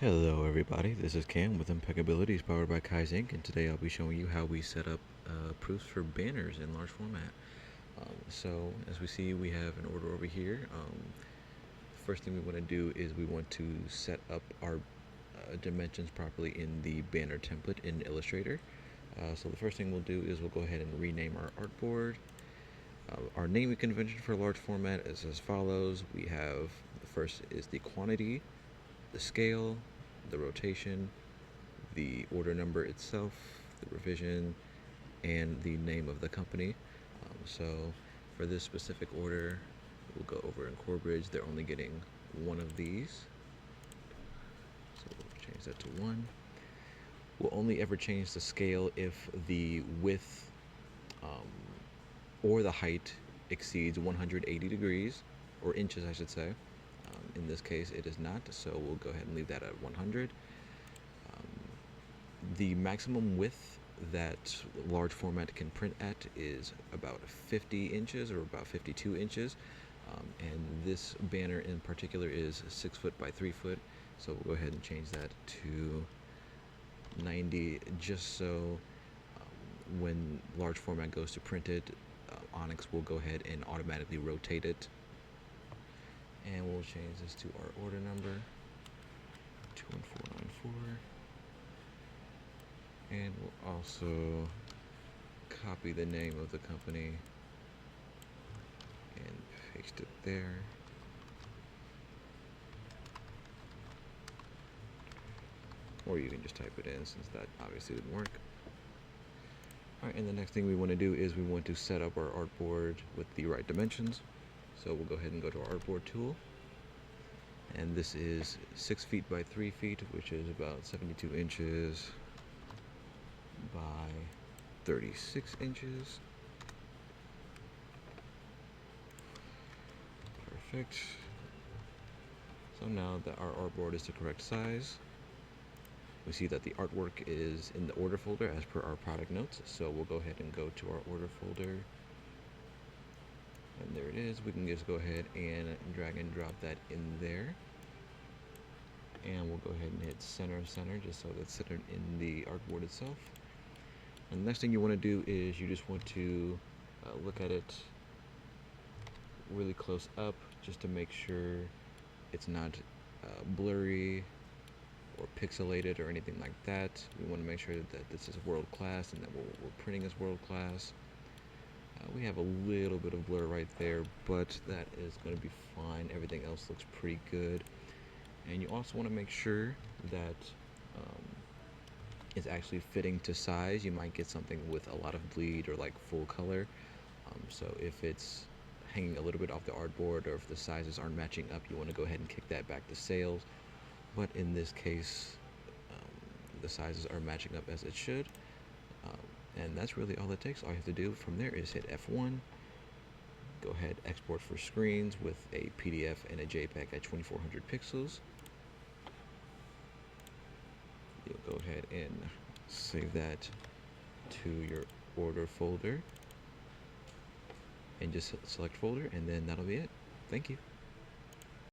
Hello everybody, this is Cam with Impeccabilities powered by Kaizink, and today I'll be showing you how we set up proofs for banners in large format. So as we see, we have an order over here. The first thing we want to do is we want to set up our dimensions properly in the banner template in Illustrator. So the first thing we'll do is we'll go ahead and rename our artboard. Our naming convention for large format is as follows. We have, the first is the quantity, the scale, the rotation, the order number itself, the revision, and the name of the company. So for this specific order, we'll go over in Corebridge. They're only getting one of these. So we'll change that to 1. We'll only ever change the scale if the width or the height exceeds 180 degrees, or inches I should say. In this case it is not, so we'll go ahead and leave that at 100. The maximum width that large format can print at is about 50 inches or about 52 inches. And this banner in particular is 6 foot by 3 foot, so we'll go ahead and change that to 90, just so when large format goes to print it, Onyx will go ahead and automatically rotate it. And we'll change this to our order number, 21494. And we'll also copy the name of the company and paste it there. Or you can just type it in, since that obviously didn't work. Alright, and the next thing we want to do is we want to set up our artboard with the right dimensions. So we'll go ahead and go to our artboard tool. And this is 6 feet by 3 feet, which is about 72 inches by 36 inches. Perfect. So now that our artboard is the correct size, we see that the artwork is in the order folder as per our product notes. So we'll go ahead and go to our order folder. And there it is. We can just go ahead and drag and drop that in there. And we'll go ahead and hit center, just so that's centered in the artboard itself. And the next thing you want to do is you just want to look at it really close up, just to make sure it's not blurry or pixelated or anything like that. We want to make sure that this is world class and that what we're printing is world class. We have a little bit of blur right there, but that is going to be fine. Everything else looks pretty good. And you also want to make sure that it's actually fitting to size. You might get something with a lot of bleed or like full color. So if it's hanging a little bit off the artboard, or if the sizes aren't matching up, you want to go ahead and kick that back to sales. But in this case, the sizes are matching up as it should. And that's really all it takes. All you have to do from there is hit F1, go ahead, export for screens with a PDF and a JPEG at 2400 pixels. You'll go ahead and save that to your order folder and just select folder, and then that'll be it. Thank you.